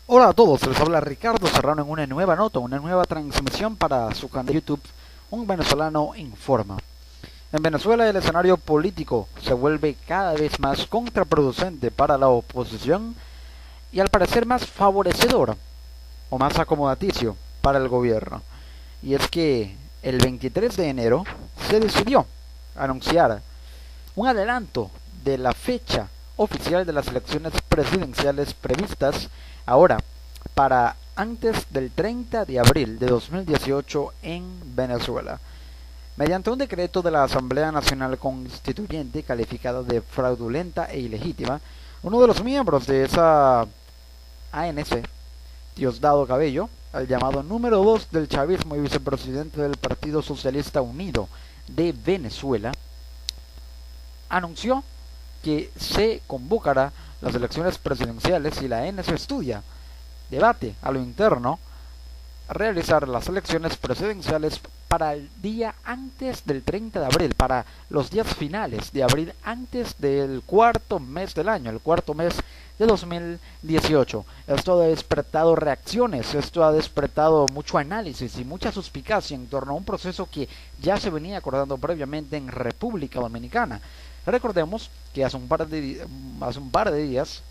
Hola a todos, les habla Ricardo Serrano en una nueva nota, una nueva transmisión para su canal de YouTube, Un Venezolano Informa. En Venezuela el escenario político se vuelve cada vez más contraproducente para la oposición y al parecer más favorecedor o más acomodaticio para el gobierno. Y es que el 23 de enero se decidió anunciar un adelanto de la fecha oficial de las elecciones presidenciales previstas ahora para antes del 30 de abril de 2018 en Venezuela. Mediante un decreto de la Asamblea Nacional Constituyente calificado de fraudulenta e ilegítima, uno de los miembros de esa ANC, Diosdado Cabello, el llamado número 2 del chavismo y vicepresidente del Partido Socialista Unido de Venezuela, anunció que se convocará las elecciones presidenciales y la ANC estudia, debate a lo interno, realizar las elecciones presidenciales para el día antes del 30 de abril, para los días finales de abril, antes del cuarto mes del año, el cuarto mes de 2018. Esto ha despertado reacciones, esto ha despertado mucho análisis y mucha suspicacia en torno a un proceso que ya se venía acordando previamente en República Dominicana. Recordemos que hace un par de días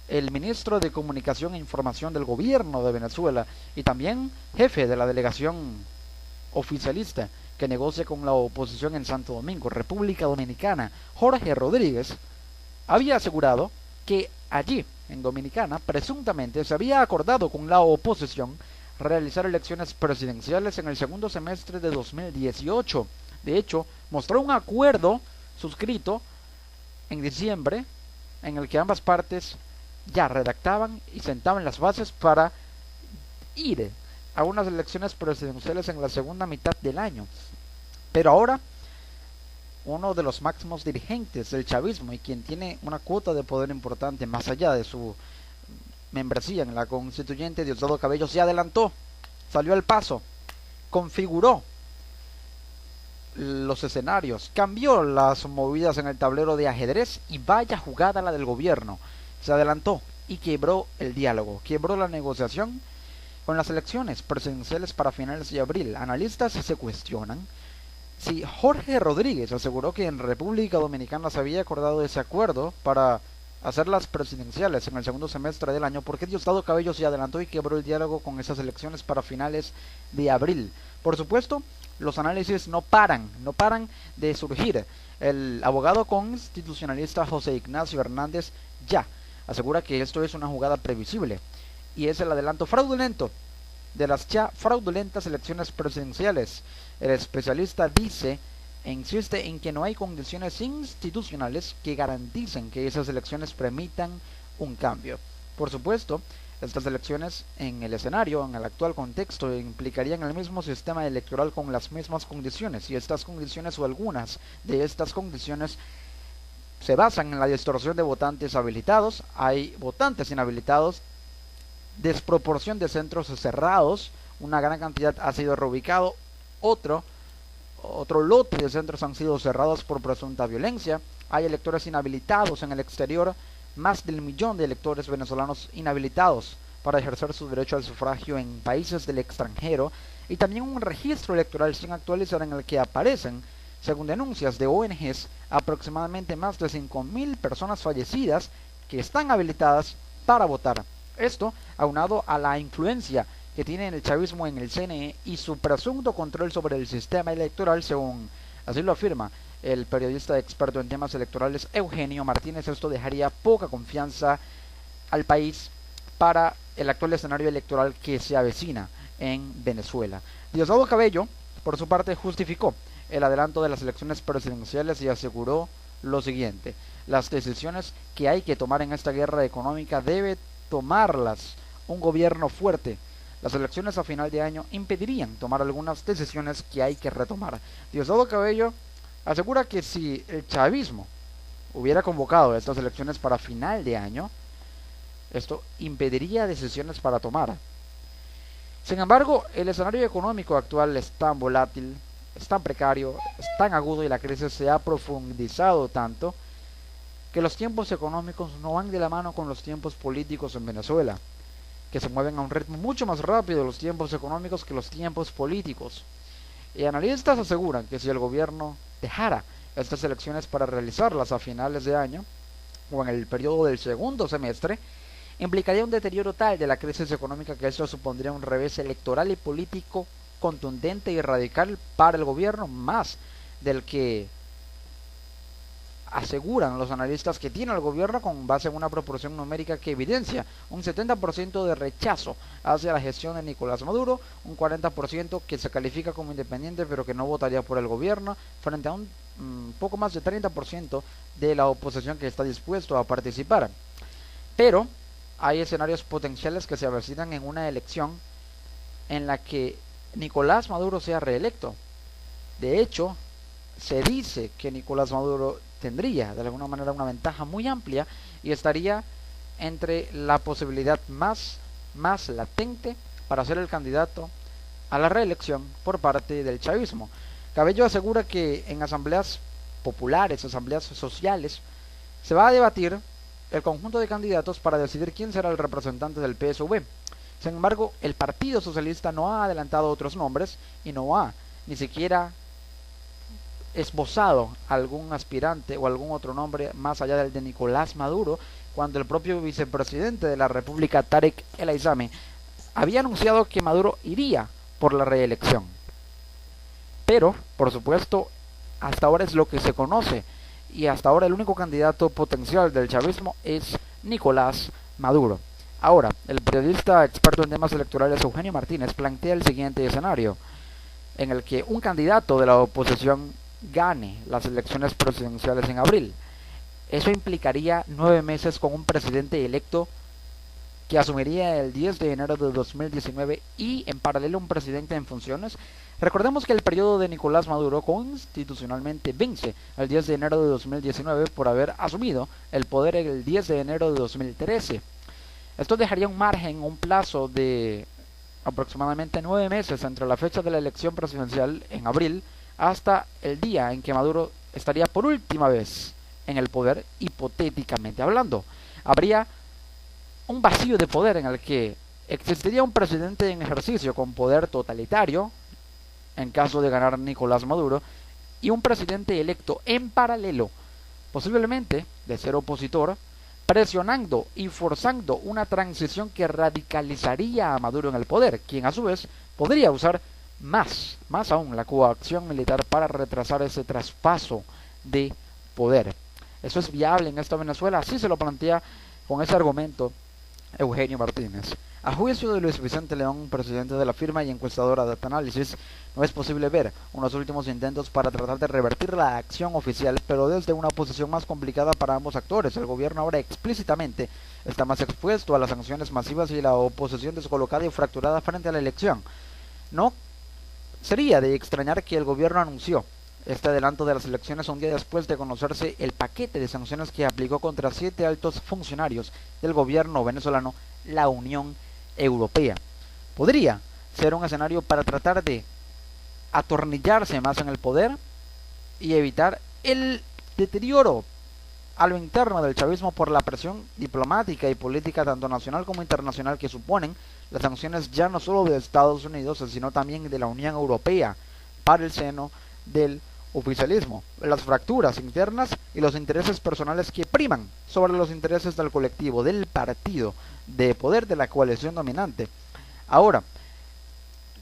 el ministro de Comunicación e Información del gobierno de Venezuela y también jefe de la delegación oficialista que negocia con la oposición en Santo Domingo, República Dominicana, Jorge Rodríguez, había asegurado que allí, en Dominicana, presuntamente se había acordado con la oposición realizar elecciones presidenciales en el segundo semestre de 2018. De hecho, mostró un acuerdo suscrito en diciembre en el que ambas partes ya redactaban y sentaban las bases para ir a unas elecciones presidenciales en la segunda mitad del año. Pero ahora, uno de los máximos dirigentes del chavismo y quien tiene una cuota de poder importante más allá de su membresía en la constituyente, Diosdado Cabello, se adelantó, salió al paso, configuró los escenarios, cambió las movidas en el tablero de ajedrez y vaya jugada la del gobierno. Se adelantó y quebró el diálogo, quebró la negociación con las elecciones presidenciales para finales de abril. Analistas se cuestionan si Jorge Rodríguez aseguró que en República Dominicana se había acordado ese acuerdo para hacer las presidenciales en el segundo semestre del año, ¿por qué Diosdado Cabello se adelantó y quebró el diálogo con esas elecciones para finales de abril? Por supuesto, los análisis no paran de surgir. El abogado constitucionalista José Ignacio Hernández ya asegura que esto es una jugada previsible y es el adelanto fraudulento de las ya fraudulentas elecciones presidenciales. El especialista dice e insiste en que no hay condiciones institucionales que garanticen que esas elecciones permitan un cambio. Por supuesto, estas elecciones en el escenario, en el actual contexto, implicarían el mismo sistema electoral con las mismas condiciones, y estas condiciones o algunas de estas condiciones se basan en la distorsión de votantes habilitados, hay votantes inhabilitados, desproporción de centros cerrados, una gran cantidad ha sido reubicado, otro lote de centros han sido cerrados por presunta violencia, hay electores inhabilitados en el exterior, más del 1.000.000 de electores venezolanos inhabilitados para ejercer su derecho al sufragio en países del extranjero, y también un registro electoral sin actualizar en el que aparecen, según denuncias de ONGs, aproximadamente más de 5.000 personas fallecidas que están habilitadas para votar. Esto aunado a la influencia que tiene el chavismo en el CNE y su presunto control sobre el sistema electoral, según así lo afirma el periodista experto en temas electorales Eugenio Martínez. Esto dejaría poca confianza al país para el actual escenario electoral que se avecina en Venezuela. Diosdado Cabello, por su parte, justificó el adelanto de las elecciones presidenciales y aseguró lo siguiente: las decisiones que hay que tomar en esta guerra económica debe tomarlas un gobierno fuerte. Las elecciones a final de año impedirían tomar algunas decisiones que hay que retomar. Diosdado Cabello asegura que si el chavismo hubiera convocado estas elecciones para final de año, esto impediría decisiones para tomar. Sin embargo, el escenario económico actual es tan volátil, es tan precario, es tan agudo y la crisis se ha profundizado tanto que los tiempos económicos no van de la mano con los tiempos políticos en Venezuela. que se mueven a un ritmo mucho más rápido los tiempos económicos que los tiempos políticos. Y analistas aseguran que si el gobierno dejara estas elecciones para realizarlas a finales de año o en el periodo del segundo semestre, implicaría un deterioro tal de la crisis económica que esto supondría un revés electoral y político contundente y radical para el gobierno, más del que aseguran los analistas que tiene el gobierno con base en una proporción numérica que evidencia un 70% de rechazo hacia la gestión de Nicolás Maduro, un 40% que se califica como independiente pero que no votaría por el gobierno, frente a un poco más de 30% de la oposición que está dispuesto a participar. Pero hay escenarios potenciales que se avecinan en una elección en la que Nicolás Maduro sea reelecto. De hecho, se dice que Nicolás Maduro tendría de alguna manera una ventaja muy amplia y estaría entre la posibilidad más latente para ser el candidato a la reelección por parte del chavismo. Cabello asegura que en asambleas populares, asambleas sociales, se va a debatir el conjunto de candidatos para decidir quién será el representante del PSV. Sin embargo, el Partido Socialista no ha adelantado otros nombres y no ha ni siquiera esbozado algún aspirante o algún otro nombre más allá del de Nicolás Maduro, cuando el propio vicepresidente de la República, Tarek El Aizami, había anunciado que Maduro iría por la reelección. Pero, por supuesto, hasta ahora es lo que se conoce y hasta ahora el único candidato potencial del chavismo es Nicolás Maduro. Ahora, el periodista experto en temas electorales Eugenio Martínez plantea el siguiente escenario, en el que un candidato de la oposición gane las elecciones presidenciales en abril. Eso implicaría 9 meses con un presidente electo que asumiría el 10 de enero de 2019 y en paralelo un presidente en funciones. Recordemos que el periodo de Nicolás Maduro constitucionalmente vence el 10 de enero de 2019 por haber asumido el poder el 10 de enero de 2013. Esto dejaría un margen, un plazo de aproximadamente 9 meses entre la fecha de la elección presidencial en abril hasta el día en que Maduro estaría por última vez en el poder, hipotéticamente hablando. Habría un vacío de poder en el que existiría un presidente en ejercicio con poder totalitario, en caso de ganar Nicolás Maduro, y un presidente electo en paralelo, posiblemente de ser opositor, presionando y forzando una transición que radicalizaría a Maduro en el poder, quien a su vez podría usar más aún la coacción militar para retrasar ese traspaso de poder. ¿Eso es viable en esta Venezuela? Así se lo plantea con ese argumento Eugenio Martínez. A juicio de Luis Vicente León, presidente de la firma y encuestadora Data Analysis, no es posible ver unos últimos intentos para tratar de revertir la acción oficial, pero desde una posición más complicada para ambos actores. El gobierno ahora explícitamente está más expuesto a las sanciones masivas y la oposición descolocada y fracturada frente a la elección. No sería de extrañar que el gobierno anunció este adelanto de las elecciones un día después de conocerse el paquete de sanciones que aplicó contra 7 altos funcionarios del gobierno venezolano, la Unión Europea. Podría ser un escenario para tratar de atornillarse más en el poder y evitar el deterioro a lo interno del chavismo por la presión diplomática y política tanto nacional como internacional que suponen las sanciones ya no solo de Estados Unidos, sino también de la Unión Europea para el seno del oficialismo, las fracturas internas y los intereses personales que priman sobre los intereses del colectivo, del partido de poder de la coalición dominante. Ahora,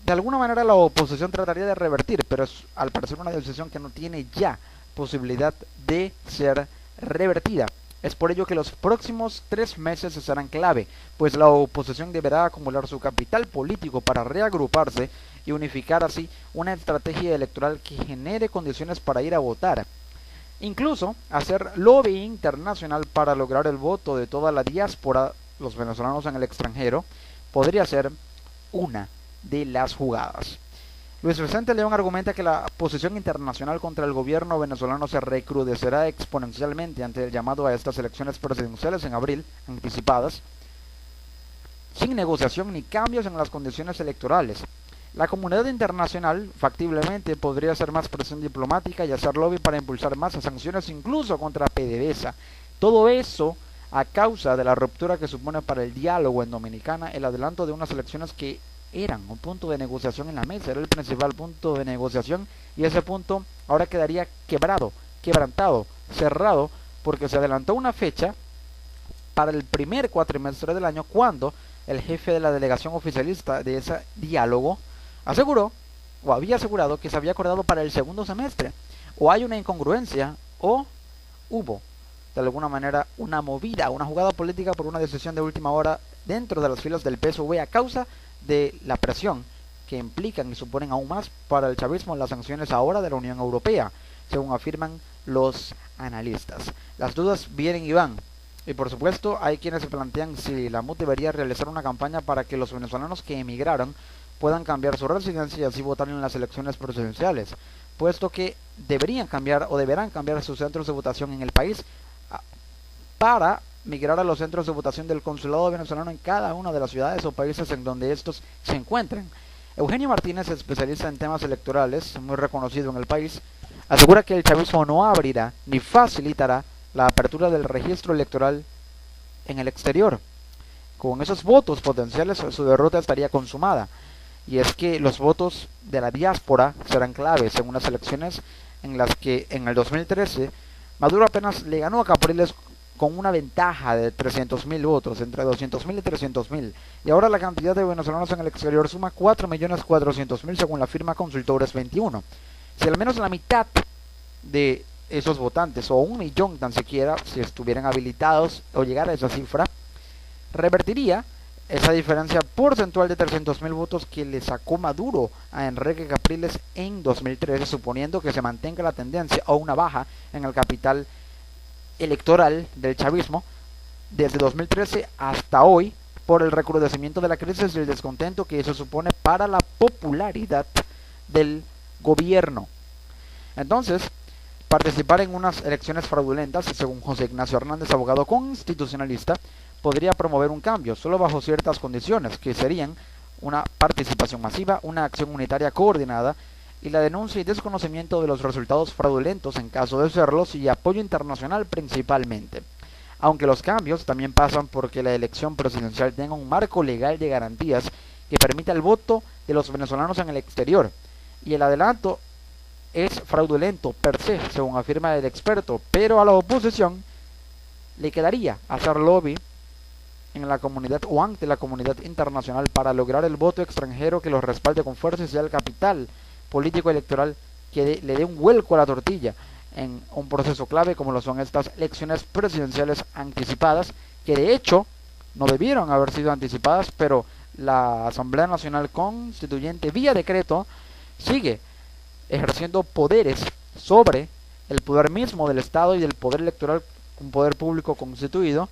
de alguna manera la oposición trataría de revertir, pero es al parecer una decisión que no tiene ya posibilidad de ser revertida. Es por ello que los próximos 3 meses serán clave, pues la oposición deberá acumular su capital político para reagruparse y unificar así una estrategia electoral que genere condiciones para ir a votar. Incluso hacer lobby internacional para lograr el voto de toda la diáspora, los venezolanos en el extranjero, podría ser una de las jugadas. Luis Vicente León argumenta que la posición internacional contra el gobierno venezolano se recrudecerá exponencialmente ante el llamado a estas elecciones presidenciales en abril, anticipadas, sin negociación ni cambios en las condiciones electorales. La comunidad internacional factiblemente podría hacer más presión diplomática y hacer lobby para impulsar más sanciones incluso contra PDVSA. Todo eso a causa de la ruptura que supone para el diálogo en Dominicana el adelanto de unas elecciones que eran un punto de negociación en la mesa, era el principal punto de negociación, y ese punto ahora quedaría quebrantado, cerrado, porque se adelantó una fecha para el primer cuatrimestre del año, cuando el jefe de la delegación oficialista de ese diálogo aseguró o había asegurado que se había acordado para el segundo semestre. O hay una incongruencia o hubo de alguna manera una movida, una jugada política por una decisión de última hora dentro de las filas del PSV a causa de la presión que implican y suponen aún más para el chavismo las sanciones ahora de la Unión Europea, según afirman los analistas. Las dudas vienen y van, y por supuesto hay quienes se plantean si la MUD debería realizar una campaña para que los venezolanos que emigraron puedan cambiar su residencia y así votar en las elecciones presidenciales, puesto que deberían cambiar o deberán cambiar sus centros de votación en el país para migrar a los centros de votación del consulado venezolano en cada una de las ciudades o países en donde estos se encuentren. Eugenio Martínez, especialista en temas electorales, muy reconocido en el país, asegura que el chavismo no abrirá ni facilitará la apertura del registro electoral en el exterior. Con esos votos potenciales su derrota estaría consumada, y es que los votos de la diáspora serán claves en unas elecciones en las que en el 2013 Maduro apenas le ganó a Capriles con una ventaja de 300.000 votos, entre 200.000 y 300.000, y ahora la cantidad de venezolanos en el exterior suma 4.400.000 según la firma Consultores 21. Si al menos la mitad de esos votantes, o 1.000.000 tan siquiera, si estuvieran habilitados o llegara a esa cifra, revertiría esa diferencia porcentual de 300.000 votos que le sacó Maduro a Enrique Capriles en 2013, suponiendo que se mantenga la tendencia o una baja en el capital electoral del chavismo desde 2013 hasta hoy, por el recrudecimiento de la crisis y el descontento que eso supone para la popularidad del gobierno. Entonces, participar en unas elecciones fraudulentas, según José Ignacio Hernández, abogado constitucionalista, podría promover un cambio, solo bajo ciertas condiciones, que serían una participación masiva, una acción unitaria coordinada, y la denuncia y desconocimiento de los resultados fraudulentos en caso de serlos, y apoyo internacional principalmente. Aunque los cambios también pasan porque la elección presidencial tenga un marco legal de garantías que permita el voto de los venezolanos en el exterior, y el adelanto es fraudulento per se, según afirma el experto, pero a la oposición le quedaría hacer lobby en la comunidad o ante la comunidad internacional para lograr el voto extranjero que los respalde con fuerza y sea el capital político electoral que le dé un vuelco a la tortilla en un proceso clave como lo son estas elecciones presidenciales anticipadas, que de hecho no debieron haber sido anticipadas, pero la Asamblea Nacional Constituyente vía decreto sigue ejerciendo poderes sobre el poder mismo del Estado y del poder electoral, un poder público constituido,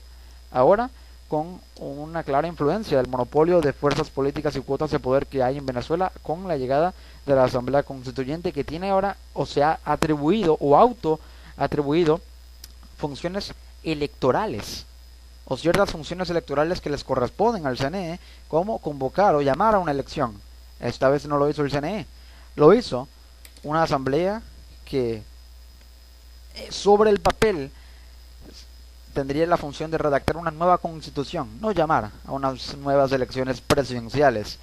ahora con una clara influencia del monopolio de fuerzas políticas y cuotas de poder que hay en Venezuela con la llegada de la Asamblea Constituyente, que tiene ahora o se ha atribuido o auto atribuido funciones electorales o ciertas funciones electorales que les corresponden al CNE, como convocar o llamar a una elección. Esta vez no lo hizo el CNE, lo hizo una asamblea que sobre el papel tendría la función de redactar una nueva constitución, no llamar a unas nuevas elecciones presidenciales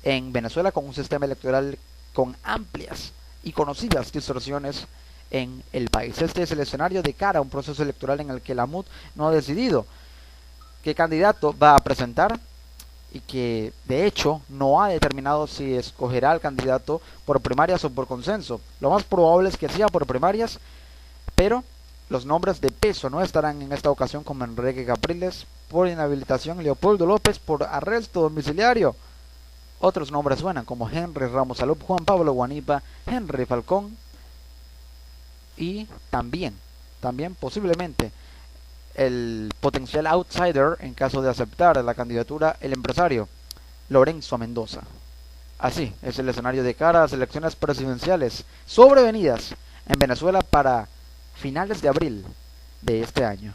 en Venezuela, con un sistema electoral con amplias y conocidas distorsiones en el país. Este es el escenario de cara a un proceso electoral en el que la MUD no ha decidido qué candidato va a presentar, y que de hecho no ha determinado si escogerá al candidato por primarias o por consenso. Lo más probable es que sea por primarias, pero los nombres de peso no estarán en esta ocasión, como Enrique Capriles por inhabilitación, Leopoldo López por arresto domiciliario. Otros nombres suenan como Henry Ramos Alup, Juan Pablo Guanipa, Henry Falcón, y también posiblemente el potencial outsider, en caso de aceptar la candidatura, el empresario Lorenzo Mendoza. Así es el escenario de cara a las elecciones presidenciales sobrevenidas en Venezuela para finales de abril de este año.